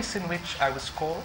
place in which I was called,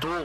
2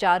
4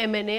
MNA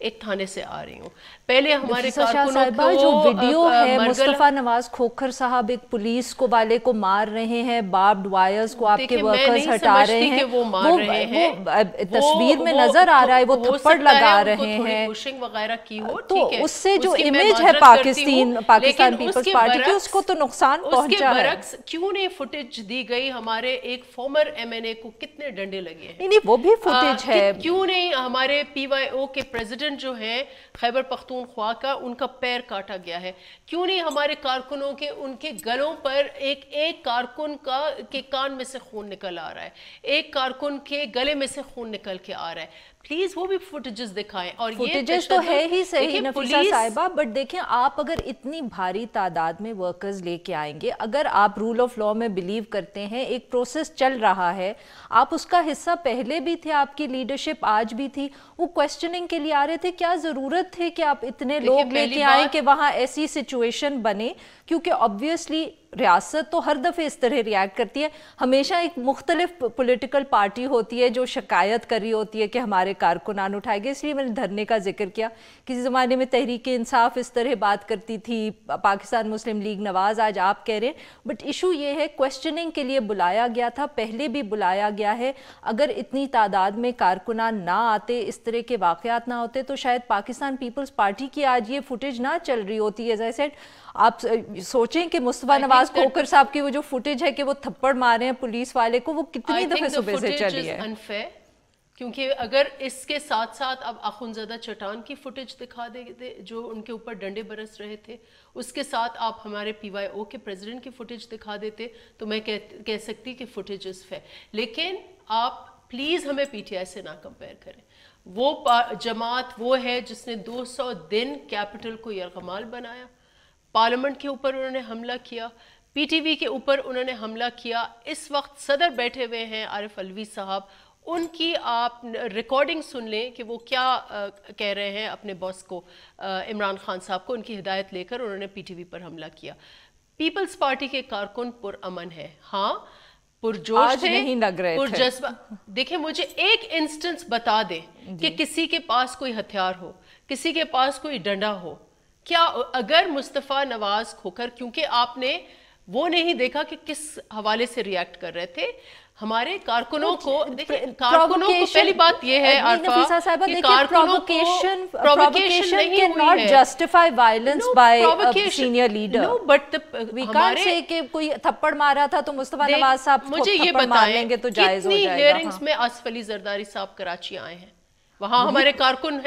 ایک تھانے سے آ رہی ہوں. پہلے ہمارے کارکنوں کو جو ویڈیو ہے مصطفیٰ نواز کھوکھر صاحب ایک پولیس کو والے کو مار رہے ہیں, باربڈ وائرز کو آپ کے ورکرز ہٹا رہے ہیں, وہ تصویر میں نظر آ رہا ہے, وہ تھپڑ لگا رہے ہیں, وغیرہ کی ہو, تو اس سے جو امیج ہے پاکستان پیپلز پارٹی کی, اس کو تو نقصان پہنچا ہے. برعکس کیوں نہیں فوٹیج دی گئی؟ ہمارے ایک فارمر ایم این اے کو کتنے ڈنڈے لگے ہیں, نہیں وہ بھی فوٹیج ہے. کیوں نہیں ہمارے پی وائی او کے پریزیڈنٹ جو ہیں خیبر پختونخوا کا, ان کا پیر کاٹا گیا ہے. کیوں نہیں ہمارے کارکنوں کے ان کے گلوں پر ایک کارکن کے کان میں سے خون نکل آ رہا ہے, ایک کارکن کے گلے میں سے خون نکل کے آ رہا ہے. پلیز وہ بھی فوٹیجز دکھائیں. اور فوٹیجز تو ہے ہی صحیح نفیسہ صاحبہ, بٹ دیکھیں آپ اگر اتنی بھاری تعداد میں ورکرز لے کے آئیں گے, اگر آپ رول آف لا میں بلیو کرتے ہیں, ایک پروسیس چل رہا ہے, آپ اس کا حصہ پہلے بھی تھے, آپ کی لیڈرشپ آج بھی تھی, وہ کویسچننگ کے لیے آ رہے تھے, کیا ضرورت تھے کہ آپ اتنے لوگ لے کے آئیں کہ وہاں ایسی سچویشن بنے؟ کیونکہ obviously ریاست تو ہر دفعہ اس طرح ریاکٹ کرتی ہے, ہمیشہ ایک مختلف پولیٹیکل پارٹی ہوتی ہے جو شکایت کر رہی ہوتی ہے کہ ہمارے کارکنان اٹھائے گئے. اس لیے میں نے دھرنے کا ذکر کیا. کسی زمانے میں تحریک انصاف اس طرح بات کرتی تھی, پاکستان مسلم لیگ نواز, آج آپ کہہ رہے ہیں. بٹ ایشو یہ ہے کویسچننگ کے لیے بلایا گیا تھا, پہلے بھی بلایا گیا ہے. اگر اتنی تعداد میں کارکنان نہ آتے, اس طرح کے واقعات نہ ہوتے, تو شاید پاکستان پیپلز پارٹی کی آج یہ فوٹیج نہ چل رہی ہوتی. ایز آئی سیڈ, آپ سوچیں کہ مصطفیٰ نواز کھوکھر صاحب کی وہ جو فوٹیج ہے کہ وہ تھپڑ مارے ہیں پولیس والے کو, وہ کتنی دفعہ صبح سے چلی ہے. کیونکہ اگر اس کے ساتھ ساتھ اب اخونزادہ چٹان کی فوٹیج دکھا دے جو ان کے اوپر ڈنڈے برس رہے تھے, اس کے ساتھ آپ ہمارے پی وائی او کے پریزیڈنٹ کی فوٹیج دکھا دیتے, تو میں کہہ سکتی کہ فوٹیجز ہے. لیکن آپ پلیز ہمیں پی ٹی آئی سے نہ کمپیئر کریں. وہ جماعت وہ ہے جس نے 200 دن کیپٹل کو یرغمال بنایا, پارلیمنٹ کے اوپر انہوں نے حملہ کیا, پی ٹی وی کے اوپر انہوں نے حملہ کیا. اس وقت صدر بیٹھے ہوئے ہیں عارف علوی صاحب, ان کی آپ ریکارڈنگ سن لیں کہ وہ کیا کہہ رہے ہیں اپنے باس کو, عمران خان صاحب کو, ان کی ہدایت لے کر انہوں نے پی ٹی وی پر حملہ کیا. پیپلز پارٹی کے کارکن پرامن ہے, ہاں پرجوش تھے, پرجذبہ. دیکھیں مجھے ایک انسٹنس بتا دیں کہ کسی کے پاس کوئی ہتھیار ہو, کسی کے پاس کوئی ڈنڈا ہو. کیا اگر مصطفیٰ نواز کھوکھر, کیونکہ آپ نے وہ نہیں دیکھا کہ کس حوالے سے ریاکٹ کر رہے تھے, ہمارے کارکنوں کو پہلی بات یہ ہے عارفہ کہ کارکنوں کو پرووکیشن نہیں ہوئی ہے. ہمارے کہ کوئی تھپڑ مارا تھا تو مصطفیٰ نواز صاحب مجھے یہ بتائیں کتنی ہیئرنگز میں آصف علی زرداری صاحب کراچی آئے ہیں, وہاں ہمارے کارکن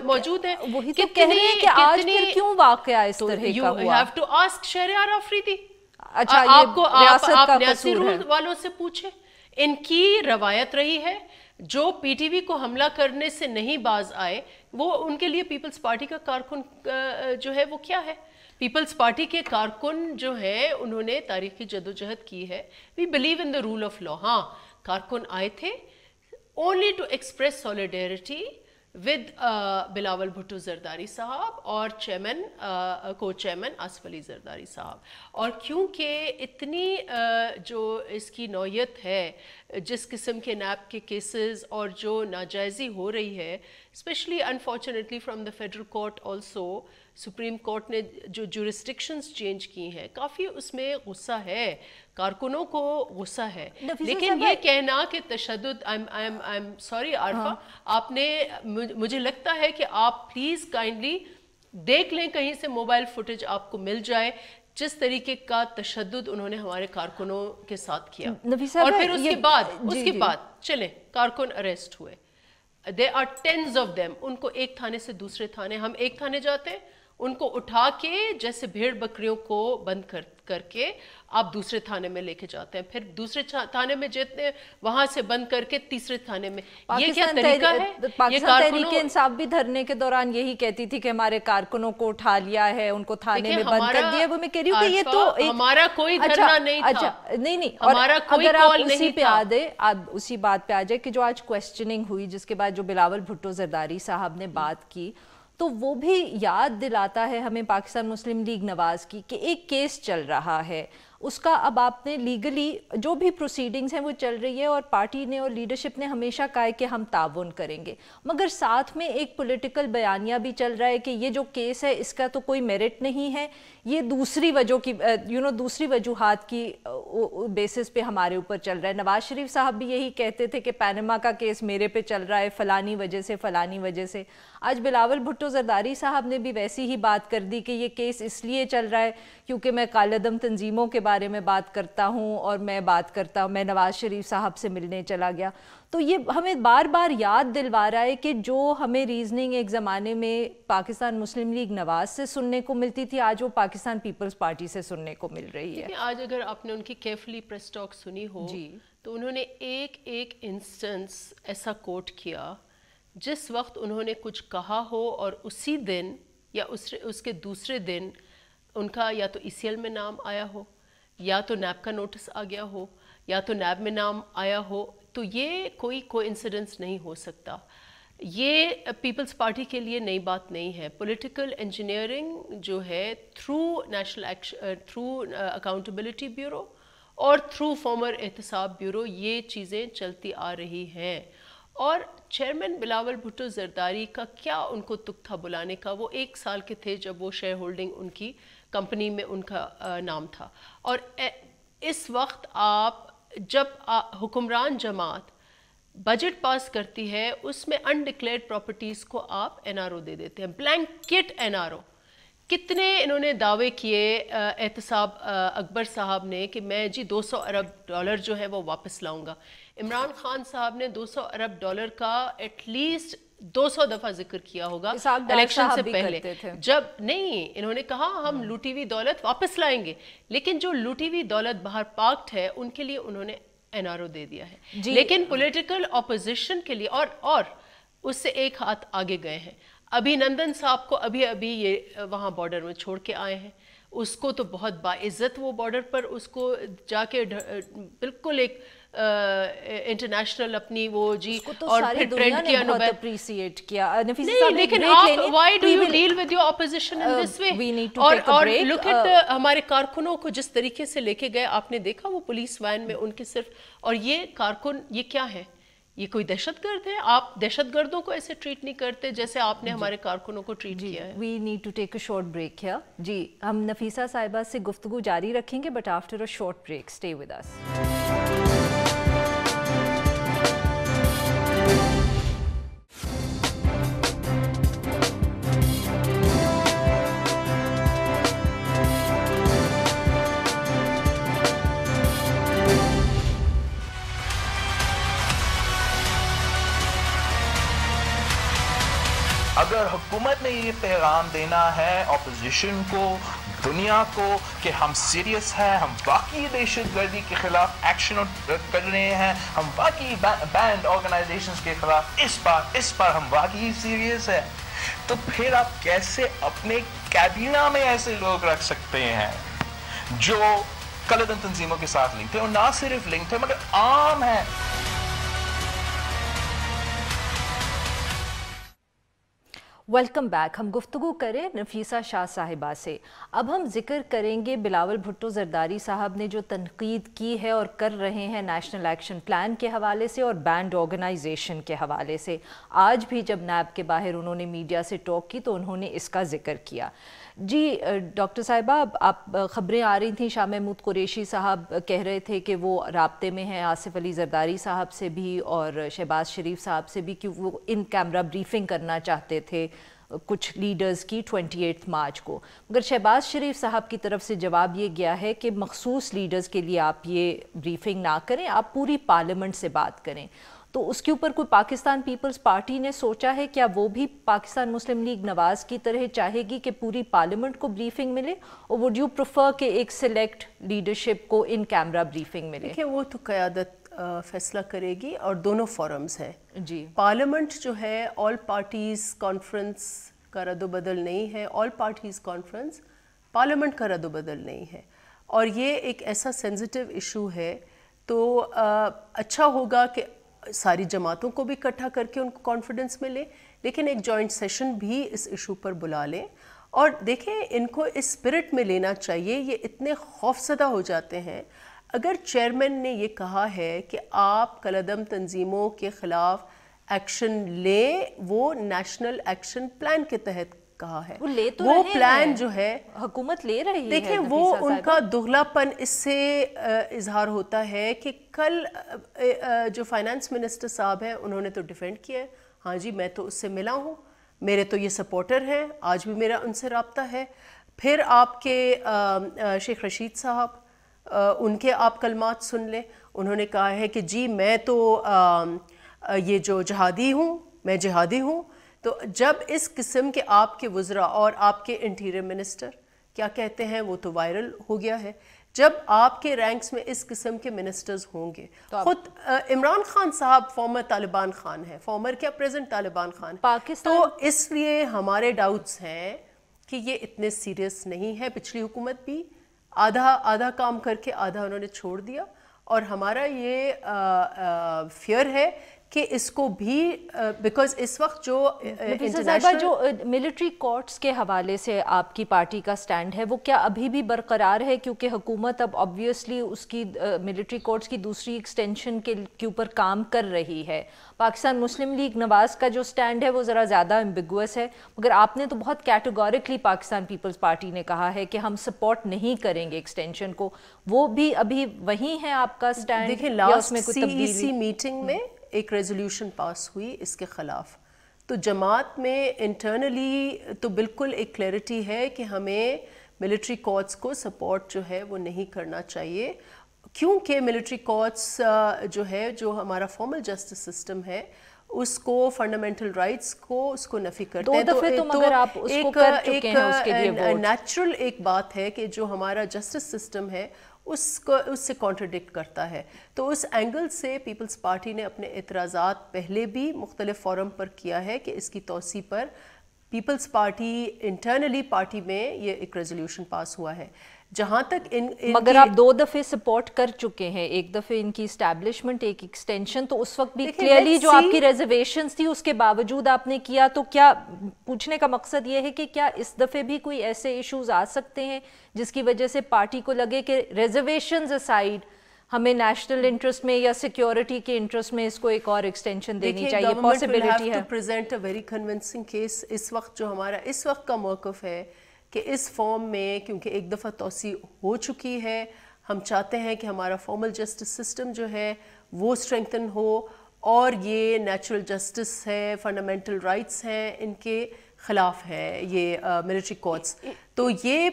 موجود ہیں. وہی تو کہہ رہے ہیں کہ آج پھر کیوں واقعہ اس طرح کا ہوا. You have to ask Shahryar Afridi. اچھا, آپ نیاسی رول والوں سے پوچھیں. ان کی روایت رہی ہے جو پی ٹی وی کو حملہ کرنے سے نہیں باز آئے, وہ ان کے لیے پیپلز پارٹی کا کارکن جو ہے وہ کیا ہے. پیپلز پارٹی کے کارکن جو ہیں انہوں نے تاریخی جدوجہد کی ہے. We believe in the rule of law. ہاں کارکن آئے تھے only to express solidarity with Bilawal Bhutto Zardari صاحب اور کو چیئرمین آصف علی زرداری صاحب. اور کیونکہ اتنی جو اس کی نوعیت ہے, جس قسم کے نیب کے کیسز اور جو ناجائزی ہو رہی ہے, specially unfortunately from the federal court also, supreme court نے جو جورسڈکشنز چینج کی ہیں, کافی اس میں غصہ ہے, کارکنوں کو غصہ ہے. لیکن یہ کہنا کہ تشدد, I'm sorry عارفہ, آپ نے, مجھے لگتا ہے کہ آپ پلیز کائنڈلی دیکھ لیں, کہیں سے موبائل فوٹیج آپ کو مل جائے جس طریقے کا تشدد انہوں نے ہمارے کارکنوں کے ساتھ کیا. اور پھر اس کے بعد چلیں کارکن اریسٹ ہوئے, there are tens of them. ان کو ایک تھانے سے دوسرے تھانے, ہم ایک تھانے جاتے ہیں, ان کو اٹھا کے جیسے بھیڑ بکریوں کو بند کر کے آپ دوسرے تھانے میں لے کے جاتے ہیں, پھر دوسرے تھانے میں جیتے وہاں سے بند کر کے تیسرے تھانے میں. یہ کیا طریقہ ہے؟ پاکستان تحریک انصاف بھی دھرنے کے دوران یہی کہتی تھی کہ ہمارے کارکنوں کو اٹھا لیا ہے, ان کو تھانے میں بند کر دیا. وہ میں کہہ رہی ہوں کہ یہ تو ہمارا کوئی دھرنا نہیں تھا. نہیں, اور اگر آپ اسی پہ آ دے, آپ اسی بات پہ آ جائے کہ جو آج کویسچننگ ہوئی, جس کے بعد جو بلاول بھٹو زرداری صاحب نے بات کی, تو وہ بھی یاد دلاتا ہے ہمیں پاکستان مسلم لیگ نواز کی کہ ایک کیس چل رہا ہے اس کا اب آپ نے لیگلی جو بھی پروسیڈنگز ہیں وہ چل رہی ہے اور پارٹی نے اور لیڈرشپ نے ہمیشہ کہا ہے کہ ہم تعاون کریں گے، مگر ساتھ میں ایک پولیٹیکل بیانیہ بھی چل رہا ہے کہ یہ جو کیس ہے اس کا تو کوئی میرٹ نہیں ہے، یہ دوسری وجہ کی دوسری وجوہات کی بیسس پہ ہمارے اوپر چل رہا ہے۔ نواز شریف صاحب بھی یہی کہتے تھے کہ پینما کا کیس میرے پہ چل رہا ہے فلانی وجہ سے فلانی وجہ سے۔ آج بلاول بھٹو زرداری صاحب نے بھی ویسی ہی بات کر دی کہ یہ کیس اس لیے چل رہا ہے کیونکہ میں کالعدم تنظیموں کے بارے میں بات کرتا ہوں اور میں نواز شریف صاحب سے ملنے چلا گیا۔ تو یہ ہمیں بار بار یاد دلوا رہا ہے کہ جو ہمیں ریزننگ ایک زمانے میں پاکستان مسلم لیگ نواز سے سننے کو ملتی تھی، آج وہ پاکستان پیپلز پارٹی سے سننے کو مل رہی ہے۔ آج اگر آپ نے ان کی کیئرفلی پریس ٹاک سنی ہو تو انہوں نے ایک انسٹنس ایسا کوٹ کیا جس وقت انہوں نے کچھ کہا ہو اور اسی دن یا اس کے دوسرے دن ان کا یا تو ای سی ایل میں نام آیا ہو یا تو نیب کا نوٹس آ گیا ہو یا تو نیب میں نام آیا ہو، تو یہ کوئی انسیڈنس نہیں ہو سکتا۔ یہ پیپلز پارٹی کے لیے نئی بات نہیں ہے۔ پولیٹیکل انجینئرنگ جو ہے تھرو اکاؤنٹیبلٹی بیورو اور تھرو فارمر احتساب بیورو یہ چیزیں چلتی آ رہی ہیں، اور چیئرمین بلاول بھٹو زرداری کا کیا ان کو تک تھا بلانے کا؟ وہ 1 سال کے تھے جب وہ شیئر ہولڈنگ ان کی کمپنی میں ان کا نام تھا، اور اس وقت آپ جب حکمران جماعت بجٹ پاس کرتی ہے اس میں انڈکلیئرڈ پراپرٹیز کو آپ این آر او دے دیتے ہیں، بلینکٹ این آر او۔ کتنے انہوں نے دعوے کیے احتساب اکبر صاحب نے کہ میں جی $200 ارب جو ہے وہ واپس لاؤں گا۔ عمران خان صاحب نے $200 ارب کا ایٹ لیسٹ 200 دفعہ ذکر کیا ہوگا الیکشن سے پہلے، جب نہیں انہوں نے کہا ہم لوٹی ہوئی دولت واپس لائیں گے، لیکن جو لوٹی ہوئی دولت باہر پارکڈ ہے ان کے لیے انہوں نے این آر او دے دیا ہے، لیکن پولیٹیکل اپوزیشن کے لیے اور اس سے ایک ہاتھ آگے گئے ہیں۔ ابھی نندن صاحب کو ابھی یہ وہاں بارڈر میں چھوڑ کے آئے ہیں، اس کو تو بہت باعزت وہ بارڈر پر اس کو جا کے بالکل ایک انٹرنیشنل اپنی وہ جی اور پھر ٹرینڈ کیا نوبل اپریشیٹ کیا۔ نہیں لیکن آپ why do you deal with your opposition in this way? اور لک ایٹ ہمارے کارکنوں کو جس طریقے سے لے کے گئے، آپ نے دیکھا وہ پولیس وین میں ان کے صرف، اور یہ کارکن یہ کیا ہے؟ یہ کوئی دہشت گرد ہے؟ آپ دہشت گردوں کو ایسے ٹریٹ نہیں کرتے جیسے آپ نے ہمارے کارکنوں کو ٹریٹ کیا ہے۔ We need to take a short break here. جی ہم نفیسہ صاحبہ سے گفتگو جاری رکھیں گے but after a short break, stay with us. اگر حکومت نے یہ پیغام دینا ہے اپوزیشن کو، دنیا کو، کہ ہم سیریس ہیں، ہم واقعی دہشت گردی کے خلاف ایکشن کر رہے ہیں، ہم واقعی بینڈ آرگنائزیشنز کے خلاف اس بار ہم واقعی سیریس ہیں، تو پھر آپ کیسے اپنے کابینہ میں ایسے لوگ رکھ سکتے ہیں جو کالعدم تنظیموں کے ساتھ لنک تھے، اور نہ صرف لنک تھے مگر عام ہیں؟ Welcome back. ہم گفتگو کریں نفیسہ شاہ صاحبہ سے۔ اب ہم ذکر کریں گے بلاول بھٹو زرداری صاحب نے جو تنقید کی ہے اور کر رہے ہیں نیشنل ایکشن پلان کے حوالے سے اور بینڈ آرگنائزیشن کے حوالے سے۔ آج بھی جب نیب کے باہر انہوں نے میڈیا سے ٹاک کی تو انہوں نے اس کا ذکر کیا۔ جی ڈاکٹر صاحبہ، آپ خبریں آ رہی تھیں، شاہ محمود قریشی صاحب کہہ رہے تھے کہ وہ رابطے میں ہیں آصف علی زرداری صاحب سے بھی اور شہباز شریف صاحب سے بھی، کہ وہ ان کیمرہ بریفنگ کرنا چاہتے تھے کچھ لیڈرز کی 28 مارچ کو، مگر شہباز شریف صاحب کی طرف سے جواب یہ گیا ہے کہ مخصوص لیڈرز کے لیے آپ یہ بریفنگ نہ کریں، آپ پوری پارلیمنٹ سے بات کریں۔ تو اس کے اوپر کوئی پاکستان پیپلز پارٹی نے سوچا ہے کیا وہ بھی پاکستان مسلم لیگ نواز کی طرح چاہے گی کہ پوری پارلیمنٹ کو بریفنگ ملے، اور وڈ یو پریفر کہ ایک سلیکٹ لیڈرشپ کو ان کیمرہ بریفنگ ملے؟ دیکھیں وہ تو قیادت فیصلہ کرے گی، اور دونوں فورمز ہیں جی۔ پارلیمنٹ جو ہے آل پارٹیز کانفرنس کا رد و بدل نہیں ہے، آل پارٹیز کانفرنس پارلیمنٹ کا رد و بدل نہیں ہے، اور یہ ایک ایسا سینسٹیو ایشو ہے، تو اچھا ہوگا کہ ساری جماعتوں کو بھی اکٹھا کر کے ان کو کانفیڈنس ملے، لیکن ایک جوائنٹ سیشن بھی اس ایشو پر بلا لیں اور دیکھیں ان کو اس اسپرٹ میں لینا چاہیے. یہ اتنے خوفزدہ ہو جاتے ہیں. اگر چیئرمین نے یہ کہا ہے کہ آپ کالعدم تنظیموں کے خلاف ایکشن لیں, وہ نیشنل ایکشن پلان کے تحت کہا ہے, وہ پلان جو ہے حکومت لے رہی ہے. دیکھیں وہ ان کا دگلا پن اس سے اظہار ہوتا ہے کہ کل جو فائنانس منسٹر صاحب ہیں انہوں نے تو ڈیفینڈ کیا ہے, ہاں جی میں تو اس سے ملا ہوں, میرے تو یہ سپورٹر ہیں, آج بھی میرا ان سے رابطہ ہے. پھر آپ کے شیخ رشید صاحب, ان کے آپ کلمات سن لیں, انہوں نے کہا ہے کہ جی میں تو یہ جو جہادی ہوں, میں جہادی ہوں. تو جب اس قسم کے آپ کے وزراء اور آپ کے انٹیریئر منسٹر کیا کہتے ہیں وہ تو وائرل ہو گیا ہے, جب آپ کے رینکس میں اس قسم کے منسٹرز ہوں گے. خود عمران خان صاحب فارمر طالبان خان ہیں, فارمر کیا پریزنٹ طالبان خان, تو اس لیے ہمارے ڈاؤٹس ہیں کہ یہ اتنے سیریس نہیں ہے. پچھلی حکومت بھی آدھا کام کر کے آدھا انہوں نے چھوڑ دیا, اور ہمارا یہ فیئر ہے کہ اس کو بھی بیکاز اس وقت جو ملٹری کورٹس کے حوالے سے آپ کی پارٹی کا سٹینڈ ہے وہ کیا ابھی بھی برقرار ہے؟ کیونکہ حکومت اب آبویسلی اس کی ملٹری کورٹس کی دوسری ایکسٹینشن کے اوپر کام کر رہی ہے. پاکستان مسلم لیگ نواز کا جو سٹینڈ ہے وہ ذرا زیادہ ایمبیگوس ہے, مگر آپ نے تو بہت کیٹیگورکلی پاکستان پیپلز پارٹی نے کہا ہے کہ ہم سپورٹ نہیں کریں گے ایکسٹینشن کو. وہ بھی ابھی وہی ہے آپ کا سٹینڈ؟ دیکھیں لاسٹ CEC میٹنگ میں ایک ریزولوشن پاس ہوئی اس کے خلاف, تو جماعت میں انٹرنلی تو بالکل ایک کلیئرٹی ہے کہ ہمیں ملٹری کورٹس کو سپورٹ جو ہے وہ نہیں کرنا چاہیے, کیونکہ ملٹری کورٹس جو ہے جو ہمارا فارمل جسٹس سسٹم ہے اس کو فنڈامنٹل رائٹس کو اس کو نفی کرتے ہیں. تو ایک نیچرل ایک بات ہے کہ جو ہمارا جسٹس سسٹم ہے اس سے کانٹرڈکٹ کرتا ہے. تو اس اینگل سے پیپلز پارٹی نے اپنے اعتراضات پہلے بھی مختلف فورم پر کیا ہے کہ اس کی توسیع پر پیپلز پارٹی انٹرنلی پارٹی میں یہ ایک ریزولوشن پاس ہوا ہے. جہاں تک مگر آپ 2 دفعے سپورٹ کر چکے ہیں, ایک دفعہ ان کی اسٹیبلشمنٹ, ایک ایکسٹینشن, تو اس وقت بھی کلیئرلی جو آپ کی ریزرویشنز تھی اس کے باوجود آپ نے کیا. تو کیا پوچھنے کا مقصد یہ ہے کہ کیا اس دفعے بھی کوئی ایسے ایشوز آ سکتے ہیں جس کی وجہ سے پارٹی کو لگے کہ ریزرویشنز اسائیڈ ہمیں نیشنل انٹرسٹ میں یا سیکیورٹی کے انٹرسٹ میں اس کو ایک اور ایکسٹینشن دینی چاہیے؟ پاسبلٹی ہے. Present a very convincing case. اس وقت جو ہمارا اس وقت کا موقف ہے کہ اس فارم میں کیونکہ ایک دفعہ توسیع ہو چکی ہے, ہم چاہتے ہیں کہ ہمارا فارمل جسٹس سسٹم جو ہے وہ اسٹرینگتھن ہو, اور یہ نیچرل جسٹس ہے, فنڈامنٹل رائٹس ہیں, ان کے خلاف ہے یہ ملٹری کورٹس. تو یہ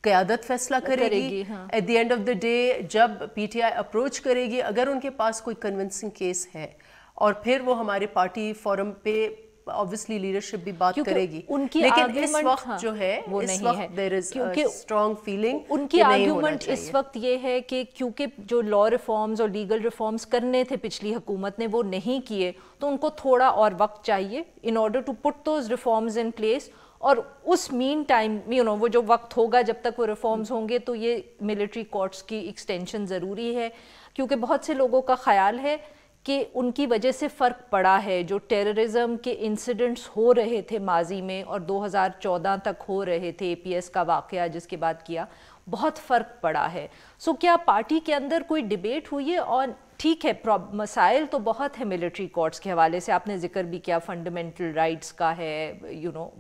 قیادت فیصلہ کرے گی at the end of the day. جب PTI اپروچ کرے گی, اگر ان کے پاس کوئی کنونسنگ کیس ہے, اور پھر وہ ہمارے پارٹی فورم پہ obviously لیڈرشپ بھی بات کرے گی, لیکن اس وقت جو ہے اس وقت there is a strong feeling ان کی آرگیومنٹ اس وقت یہ ہے کہ کیونکہ جو لا ریفارمز اور لیگل ریفارمز کرنے تھے پچھلی حکومت نے وہ نہیں کیے, تو ان کو تھوڑا اور وقت چاہیے in order to put those reforms in place. اور اس مین ٹائم وہ جو وقت ہوگا جب تک وہ ریفارمز ہوں گے تو یہ ملٹری کورٹس کی ایکسٹینشن ضروری ہے, کیونکہ بہت سے لوگوں کا خیال ہے کہ ان کی وجہ سے فرق پڑا ہے. جو ٹیررزم کے انسیڈنٹس ہو رہے تھے ماضی میں اور 2014 تک ہو رہے تھے, APS کا واقعہ جس کے بعد کیا, بہت فرق پڑا ہے. سو کیا پارٹی کے اندر کوئی ڈیبیٹ ہوئی ہے؟ اور ٹھیک ہے مسائل تو بہت ہیں ملٹری کورٹس کے حوالے سے, آپ نے ذکر بھی کیا فنڈامنٹل رائٹس کا ہے,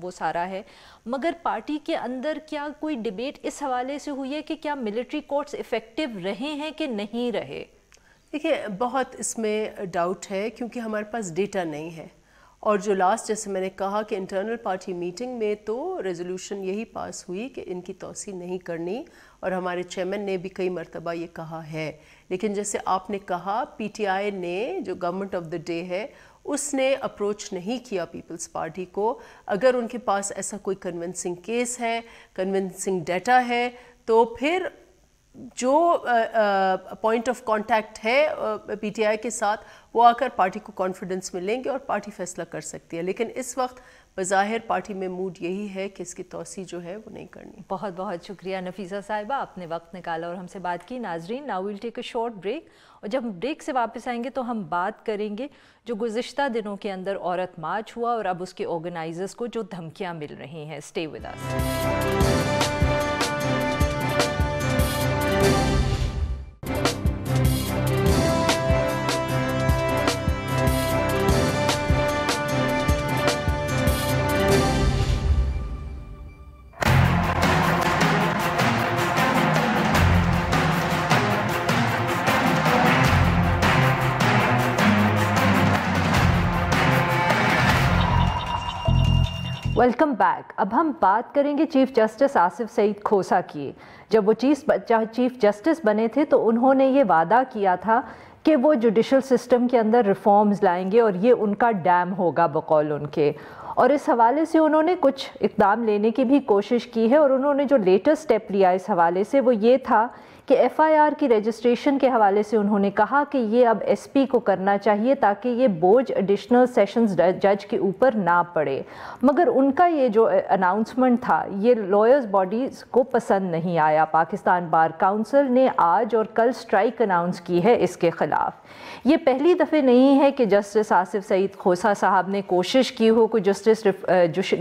وہ سارا ہے, مگر پارٹی کے اندر کیا کوئی ڈیبیٹ اس حوالے سے ہوئی ہے کہ کیا ملٹری کورٹس افیکٹو رہے ہیں کہ نہیں رہے؟ دیکھیں بہت اس میں ڈاؤٹ ہے کیونکہ ہمارے پاس ڈیٹا نہیں ہے, اور جو لاسٹ جیسے میں نے کہا کہ انٹرنل پارٹی میٹنگ میں تو ریزولوشن یہی پاس ہوئی کہ ان کی توسیع نہیں کرنی, اور ہمارے چیئرمین نے بھی کئی مرتبہ یہ کہا ہے. لیکن جیسے آپ نے کہا PTI نے جو گورنمنٹ آف دا ڈے ہے اس نے اپروچ نہیں کیا پیپلز پارٹی کو. اگر ان کے پاس ایسا کوئی کنونسنگ کیس ہے, کنونسنگ ڈیٹا ہے, تو پھر جو پوائنٹ آف کانٹیکٹ ہے PTI کے ساتھ وہ آ کر پارٹی کو کانفیڈنس میں لیں گے اور پارٹی فیصلہ کر سکتی ہے. لیکن اس وقت بظاہر پارٹی میں موڈ یہی ہے کہ اس کی توسیع جو ہے وہ نہیں کرنی. بہت بہت شکریہ نفیسہ صاحبہ، آپ نے وقت نکالا اور ہم سے بات کی. ناظرین، now we'll take a short break, اور جب ہم بریک سے واپس آئیں گے تو ہم بات کریں گے جو گزشتہ دنوں کے اندر عورت مارچ ہوا اور اب اس کے آرگنائزرز کو جو دھمکیاں مل رہی ہیں. Stay with us. Welcome back. اب ہم بات کریں گے چیف جسٹس آصف سعید کھوسا کی. جب وہ چیف جسٹس بنے تھے تو انہوں نے یہ وعدہ کیا تھا کہ وہ جوڈیشل سسٹم کے اندر ریفارمز لائیں گے اور یہ ان کا ڈیم ہوگا بقول ان کے. اور اس حوالے سے انہوں نے کچھ اقدام لینے کی بھی کوشش کی ہے، اور انہوں نے جو لیٹسٹ اسٹیپ لیا اس حوالے سے وہ یہ تھا کہ ایف آئی آر کی رجسٹریشن کے حوالے سے انہوں نے کہا کہ یہ اب ایس پی کو کرنا چاہیے تاکہ یہ بوجھ ایڈیشنل سیشنز جج کے اوپر نہ پڑے. مگر ان کا یہ جو اناؤنسمنٹ تھا یہ لائرز باڈیز کو پسند نہیں آیا. پاکستان بار کونسل نے آج اور کل اسٹرائک اناؤنس کی ہے اس کے خلاف. یہ پہلی دفعہ نہیں ہے کہ جسٹس آصف سعید کھوسا صاحب نے کوشش کی ہو کوئی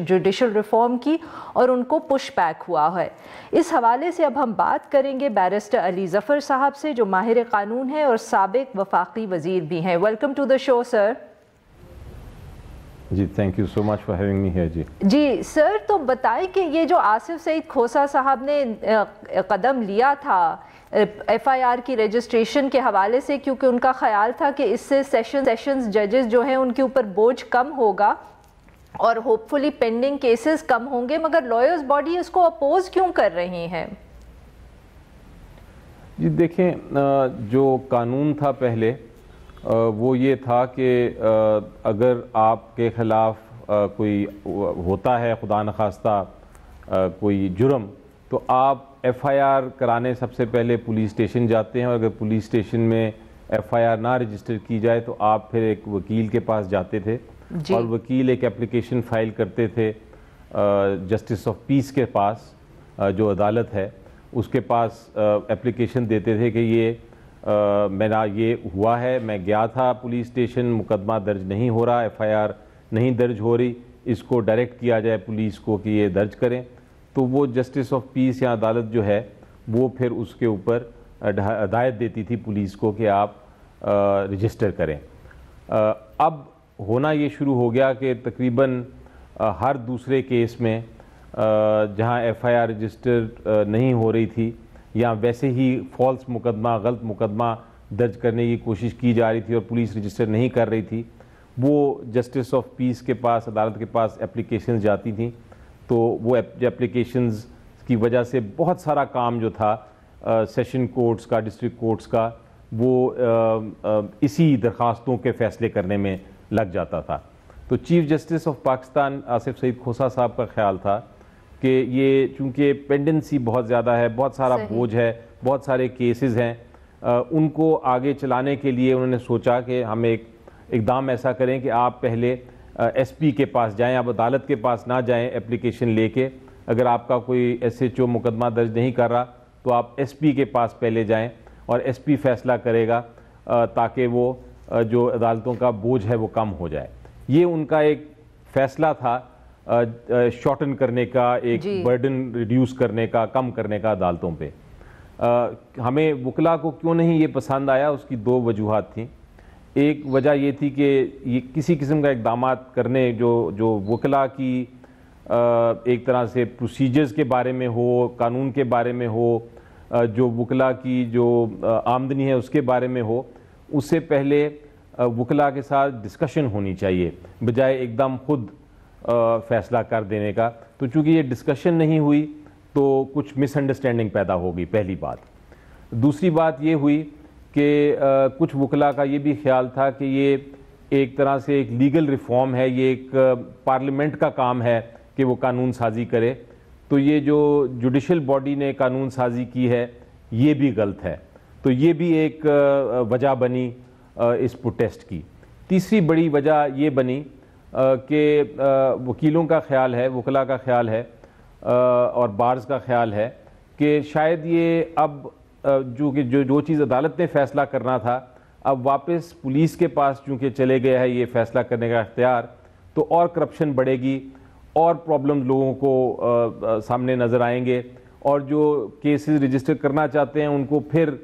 جوڈیشل ریفارم کی اور ان کو پش بیک ہوا ہے. اس حوالے سے اب ہم بات کریں گے بیرسٹر علی ظفر صاحب سے جو ماہر قانون ہیں اور سابق وفاقی وزیر بھی ہیں. Welcome to the show sir. جی thank you so much for having me here. جی سر، تو بتائیں کہ یہ جو آصف سعید کھوسا صاحب نے قدم لیا تھا ایف آئی آر کی رجسٹریشن کے حوالے سے، کیونکہ ان کا خیال تھا کہ اس سے سیشنز ججز جو ہیں ان کے اوپر بوجھ کم ہوگا اور ہوپ فلی پینڈنگ کیسز کم ہوں گے، مگر لائرز باڈی اس کو اپوز کیوں کر رہی ہیں؟ جی دیکھیں، جو قانون تھا پہلے وہ یہ تھا کہ اگر آپ کے خلاف کوئی ہوتا ہے خدا نخواستہ کوئی جرم تو آپ ایف آئی آر کرانے سب سے پہلے پولیس اسٹیشن جاتے ہیں، اور اگر پولیس اسٹیشن میں ایف آئی آر نہ رجسٹر کی جائے تو آپ پھر ایک وکیل کے پاس جاتے تھے اور وکیل ایک اپلیکیشن فائل کرتے تھے جسٹس آف پیس کے پاس، جو عدالت ہے اس کے پاس اپلیکیشن دیتے تھے کہ یہ میرا یہ ہوا ہے، میں گیا تھا پولیس اسٹیشن، مقدمہ درج نہیں ہو رہا، ایف آئی آر نہیں درج ہو رہی، اس کو ڈائریکٹ کیا جائے پولیس کو کہ یہ درج کریں. تو وہ جسٹس آف پیس یا عدالت جو ہے وہ پھر اس کے اوپر ہدایت دیتی تھی پولیس کو کہ آپ رجسٹر کریں. اب ہونا یہ شروع ہو گیا کہ تقریباً ہر دوسرے کیس میں جہاں ایف آئی آر رجسٹر نہیں ہو رہی تھی یا ویسے ہی فالس مقدمہ، غلط مقدمہ درج کرنے کی کوشش کی جا رہی تھی اور پولیس رجسٹر نہیں کر رہی تھی، وہ جسٹس آف پیس کے پاس، عدالت کے پاس اپلیکیشنز جاتی تھیں. تو وہ اپلیکیشنز کی وجہ سے بہت سارا کام جو تھا سیشن کورٹس کا، ڈسٹرکٹ کورٹس کا، وہ اسی درخواستوں کے فیصلے کرنے میں لگ جاتا تھا. تو chief justice of Pakistan Asif Saeed Khosa صاحب کا خیال تھا کہ یہ چونکہ پینڈنسی بہت زیادہ ہے، بہت سارا بوجھ ہے، بہت سارے کیسز ہیں، ان کو آگے چلانے کے لیے انہوں نے سوچا کہ ہم ایک اقدام ایسا کریں کہ آپ پہلے ایس پی کے پاس جائیں، آپ عدالت کے پاس نہ جائیں اپلیکیشن لے کے. اگر آپ کا کوئی ایس ایچ او مقدمہ درج نہیں کر رہا تو آپ ایس پی کے پاس پہلے جائیں اور ایس پی فیصلہ کرے گا تاکہ وہ جو عدالتوں کا بوجھ ہے وہ کم ہو جائے. یہ ان کا ایک فیصلہ تھا شارٹن کرنے کا، ایک برڈن ریڈیوس کرنے کا، کم کرنے کا عدالتوں پہ. ہمیں وکلاء کو کیوں نہیں یہ پسند آیا، اس کی دو وجوہات تھیں. ایک وجہ یہ تھی کہ یہ کسی قسم کا اقدامات کرنے جو وکلاء کی ایک طرح سے پروسیجرز کے بارے میں ہو، قانون کے بارے میں ہو، جو وکلاء کی جو آمدنی ہے اس کے بارے میں ہو، اس سے پہلے وکلاء کے ساتھ ڈسکشن ہونی چاہیے بجائے ایک دم خود فیصلہ کر دینے کا. تو چونکہ یہ ڈسکشن نہیں ہوئی تو کچھ مس انڈرسٹینڈنگ پیدا ہوگی، پہلی بات. دوسری بات یہ ہوئی کہ کچھ وکلاء کا یہ بھی خیال تھا کہ یہ ایک طرح سے ایک لیگل ریفارم ہے، یہ ایک پارلیمنٹ کا کام ہے کہ وہ قانون سازی کرے، تو یہ جو جوڈیشل باڈی نے قانون سازی کی ہے یہ بھی غلط ہے. تو یہ بھی ایک وجہ بنی اس پروٹیسٹ کی. تیسری بڑی وجہ یہ بنی کہ وکیلوں کا خیال ہے، وکلاء کا خیال ہے اور بارز کا خیال ہے کہ شاید یہ اب جو چیز عدالت نے فیصلہ کرنا تھا اب واپس پولیس کے پاس چونکہ چلے گیا ہے یہ فیصلہ کرنے کا اختیار، تو اور کرپشن بڑھے گی اور پرابلم لوگوں کو سامنے نظر آئیں گے، اور جو کیسز رجسٹر کرنا چاہتے ہیں ان کو پھر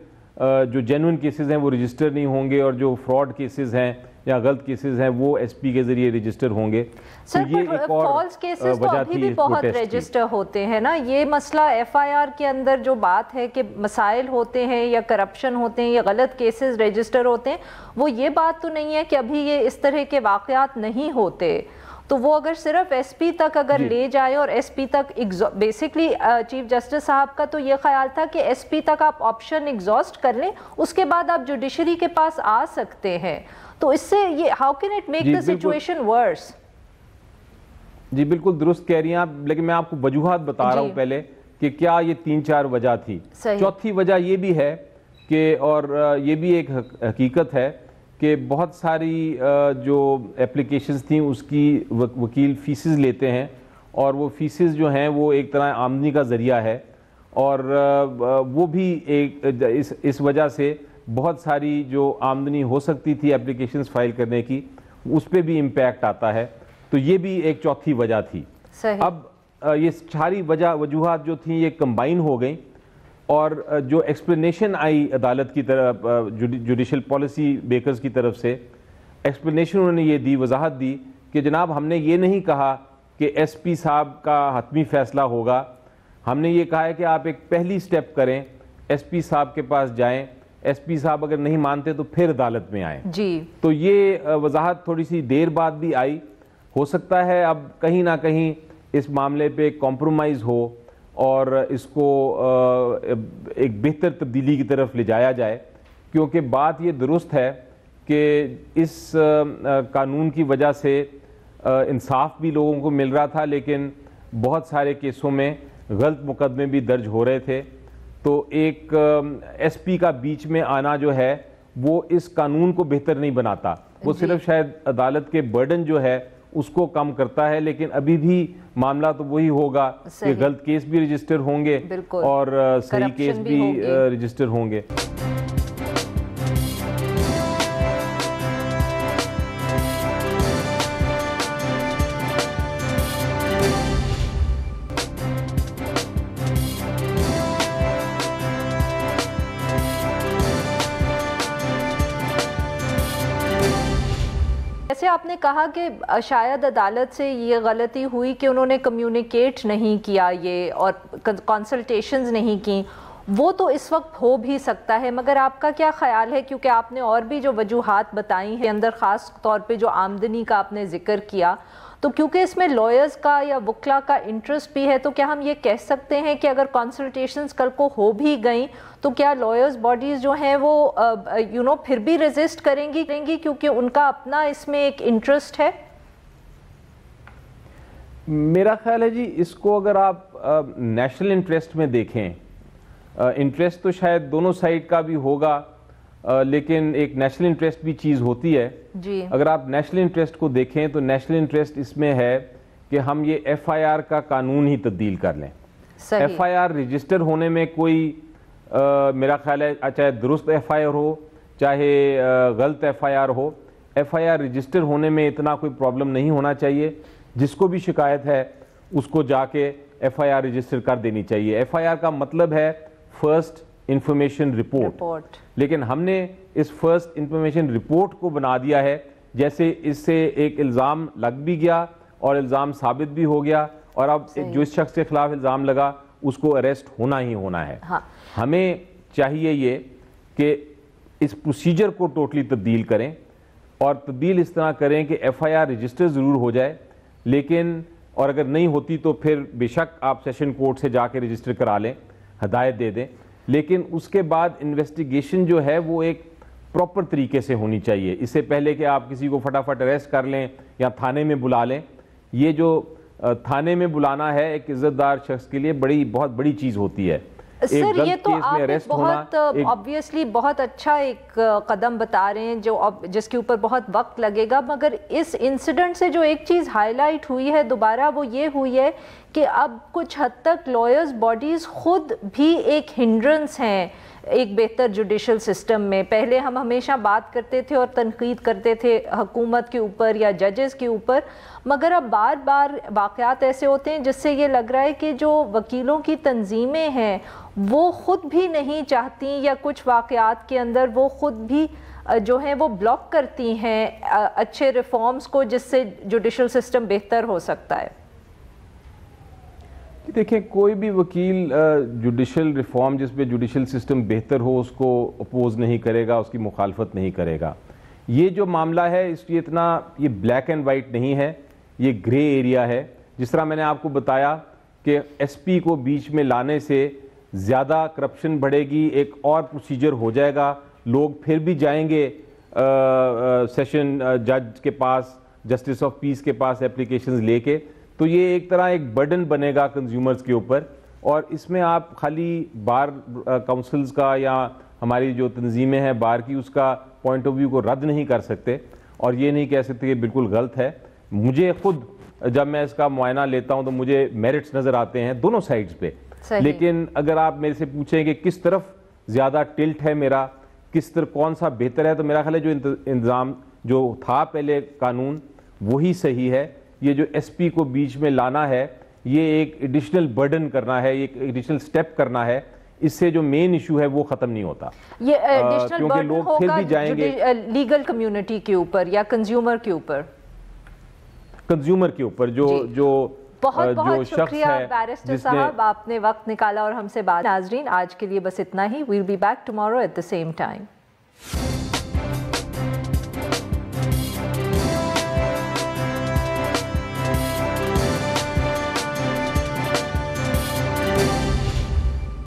جو جینوئن کیسز ہیں وہ رجسٹر نہیں ہوں گے، اور جو فراڈ کیسز ہیں یا غلط کیسز ہیں وہ ایس پی کے ذریعے رجسٹر ہوں گے۔ سر فالس کیسز تو ابھی بھی بہت رجسٹر ہوتے ہیں نا، یہ مسئلہ ایف آئی آر کے اندر جو بات ہے کہ مسائل ہوتے ہیں یا کرپشن ہوتے ہیں یا غلط کیسز رجسٹر ہوتے ہیں، وہ یہ بات تو نہیں ہے کہ ابھی یہ اس طرح کے واقعات نہیں ہوتے، تو وہ اگر صرف ایس پی تک اگر لے جائے اور ایس پی تک بیسکلی چیف جسٹس صاحب کا تو یہ خیال تھا کہ ایس پی تک آپ آپشن ایگزاسٹ کر لیں، اس کے بعد آپ جوڈیشری کے پاس آ سکتے ہیں، تو اس سے یہ how can it make the situation worse? جی بالکل درست کہہ رہی ہیں آپ، لیکن میں آپ کو وجوہات بتا رہا ہوں پہلے کہ کیا یہ 3-4 وجہ تھی۔ چوتھی وجہ یہ بھی ہے کہ، اور یہ بھی ایک حقیقت ہے کہ بہت ساری جو اپلیکیشنز تھیں اس کی وکیل فیسز لیتے ہیں، اور وہ فیسز جو ہیں وہ ایک طرح آمدنی کا ذریعہ ہے، اور وہ بھی ایک اس وجہ سے بہت ساری جو آمدنی ہو سکتی تھی اپلیکیشنز فائل کرنے کی اس پہ بھی امپیکٹ آتا ہے، تو یہ بھی ایک چوتھی وجہ تھی۔ اب یہ ساری وجوہات جو تھیں یہ کمبائن ہو گئیں، اور جو ایکسپلینیشن آئی عدالت کی طرف، جوڈیشل پالیسی میکرز کی طرف سے ایکسپلینیشن انہوں نے یہ دی، وضاحت دی کہ جناب ہم نے یہ نہیں کہا کہ ایس پی صاحب کا حتمی فیصلہ ہوگا، ہم نے یہ کہا ہے کہ آپ ایک پہلی سٹیپ کریں، ایس پی صاحب کے پاس جائیں، ایس پی صاحب اگر نہیں مانتے تو پھر عدالت میں آئیں۔ جی تو یہ وضاحت تھوڑی سی دیر بعد بھی آئی، ہو سکتا ہے اب کہیں نہ کہیں اس معاملے پہ کمپرومائز ہو اور اس کو ایک بہتر تبدیلی کی طرف لے جایا جائے، کیونکہ بات یہ درست ہے کہ اس قانون کی وجہ سے انصاف بھی لوگوں کو مل رہا تھا، لیکن بہت سارے کیسوں میں غلط مقدمے بھی درج ہو رہے تھے، تو ایک ایس پی کا بیچ میں آنا جو ہے وہ اس قانون کو بہتر نہیں بناتا، وہ صرف شاید عدالت کے برڈن جو ہے اس کو کم کرتا ہے، لیکن ابھی بھی معاملہ تو وہی ہوگا کہ غلط کیس بھی رجسٹر ہوں گے اور صحیح کیس بھی رجسٹر ہوں گے۔ جیسے آپ نے کہا کہ شاید عدالت سے یہ غلطی ہوئی کہ انہوں نے کمیونیکیٹ نہیں کیا یہ اور کنسلٹیشنز نہیں کی، وہ تو اس وقت ہو بھی سکتا ہے، مگر آپ کا کیا خیال ہے، کیونکہ آپ نے اور بھی جو وجوہات بتائی ہیں اندر خاص طور پہ جو آمدنی کا آپ نے ذکر کیا، تو کیونکہ اس میں لائرز کا یا وکلا کا انٹرسٹ بھی ہے، تو کیا ہم یہ کہہ سکتے ہیں کہ اگر کنسلٹیشنز کل کو ہو بھی گئیں تو کیا لائرز باڈیز جو ہیں وہ پھر بھی ریزسٹ کریں گی کیونکہ ان کا اپنا اس میں ایک انٹرسٹ ہے؟ میرا خیال ہے جی اس کو اگر آپ نیشنل انٹرسٹ میں دیکھیں، انٹرسٹ تو شاید دونوں سائیڈ کا بھی ہوگا، لیکن ایک نیشنل انٹرسٹ بھی چیز ہوتی ہے۔ اگر آپ نیشنل انٹرسٹ کو دیکھیں تو نیشنل انٹرسٹ اس میں ہے کہ ہم یہ ایف آئی آر کا قانون ہی تبدیل کر لیں۔ ایف آئی آر رجسٹر ہونے میں کوئی میرا خیال ہے چاہے درست ایف آئی آر ہو چاہے غلط ایف آئی آر ہو، ایف آئی آر رجسٹر ہونے میں اتنا کوئی پرابلم نہیں ہونا چاہیے، جس کو بھی شکایت ہے اس کو جا کے ایف آئی آر رجسٹر کر دینی چاہیے۔ ایف آئی آر کا مطلب ہے فرسٹ انفارمیشن رپورٹ، لیکن ہم نے اس فرسٹ انفارمیشن رپورٹ کو بنا دیا ہے جیسے اس سے ایک الزام لگ بھی گیا اور الزام ثابت بھی ہو گیا، اور اب جو اس شخص کے خلاف الزام لگا اس کو اریسٹ ہونا ہی ہونا ہے۔ ہمیں چاہیے یہ کہ اس پروسیجر کو ٹوٹلی تبدیل کریں، اور تبدیل اس طرح کریں کہ ایف آئی آر رجسٹر ضرور ہو جائے، لیکن اور اگر نہیں ہوتی تو پھر بے شک آپ سیشن کورٹ سے جا کے رجسٹر کرا لیں، ہدایت دے دیں، لیکن اس کے بعد انویسٹیگیشن جو ہے وہ ایک پراپر طریقے سے ہونی چاہیے۔ اس سے پہلے کہ آپ کسی کو فٹافٹ اریسٹ کر لیں یا تھانے میں بلا لیں، یہ جو تھانے میں بلانا ہے ایک عزت دار شخص کے لیے بہت بڑی چیز ہوتی ہے، سر یہ تو آپ بہت obviously بہت اچھا ایک قدم بتا رہے ہیں جس کے اوپر بہت وقت لگے گا، مگر اس انسیڈنٹ سے جو ایک چیز ہائی لائٹ ہوئی ہے دوبارہ وہ یہ ہوئی ہے کہ اب کچھ حد تک لائرز باڈیز خود بھی ایک ہنڈرنس ہیں ایک بہتر جوڈیشل سسٹم میں۔ پہلے ہم ہمیشہ بات کرتے تھے اور تنقید کرتے تھے حکومت کے اوپر یا ججز کے اوپر، مگر اب بار بار واقعات ایسے ہوتے ہیں جس سے یہ لگ رہا ہے کہ جو وکیلوں کی تنظیمیں ہیں وہ خود بھی نہیں چاہتی، یا کچھ واقعات کے اندر وہ خود بھی جو ہیں وہ بلاک کرتی ہیں اچھے ریفارمز کو جس سے جوڈیشل سسٹم بہتر ہو سکتا ہے۔ دیکھیں کوئی بھی وکیل جوڈیشل ریفارم جس پہ جوڈیشل سسٹم بہتر ہو اس کو اپوز نہیں کرے گا، اس کی مخالفت نہیں کرے گا۔ یہ جو معاملہ ہے اس لیے اتنا یہ بلیک اینڈ وائٹ نہیں ہے، یہ گرے ایریا ہے۔ جس طرح میں نے آپ کو بتایا کہ ایس پی کو بیچ میں لانے سے زیادہ کرپشن بڑھے گی، ایک اور پروسیجر ہو جائے گا، لوگ پھر بھی جائیں گے سیشن جج کے پاس، جسٹس آف پیس کے پاس اپلیکیشنز لے کے، تو یہ ایک طرح ایک برڈن بنے گا کنزیومرز کے اوپر۔ اور اس میں آپ خالی بار کاؤنسلز کا یا ہماری جو تنظیمیں ہیں بار کی اس کا پوائنٹ آف ویو کو رد نہیں کر سکتے، اور یہ نہیں کہہ سکتے کہ بالکل غلط ہے۔ مجھے خود جب میں اس کا معائنہ لیتا ہوں تو مجھے میرٹس نظر آتے ہیں دونوں سائڈز پہ، لیکن اگر آپ میرے سے پوچھیں کہ کس طرف زیادہ ٹلٹ ہے میرا، کس طرح کون سا بہتر ہے، تو میرا خیال ہے جو انتظام جو تھا پہلے قانون وہی صحیح ہے۔ یہ جو ایس پی کو بیچ میں لانا ہے یہ ایک ایڈیشنل برڈن کرنا ہے، ایک ایڈیشنل سٹیپ کرنا ہے، اس سے جو مین ایشو ہے وہ ختم نہیں ہوتا۔ یہ ایڈیشنل کیونکہ برڈن لوگ پھر بھی جائیں گے لیگل کمیونٹی کے اوپر یا کنزیومر کے اوپر، کنزیومر کے اوپر جو بہت بہت شکریہ بیرسٹر صاحب، آپ نے وقت نکالا اور ہم سے بات۔ ناظرین آج کے لیے بس اتنا ہی، we'll be back tomorrow at the same time.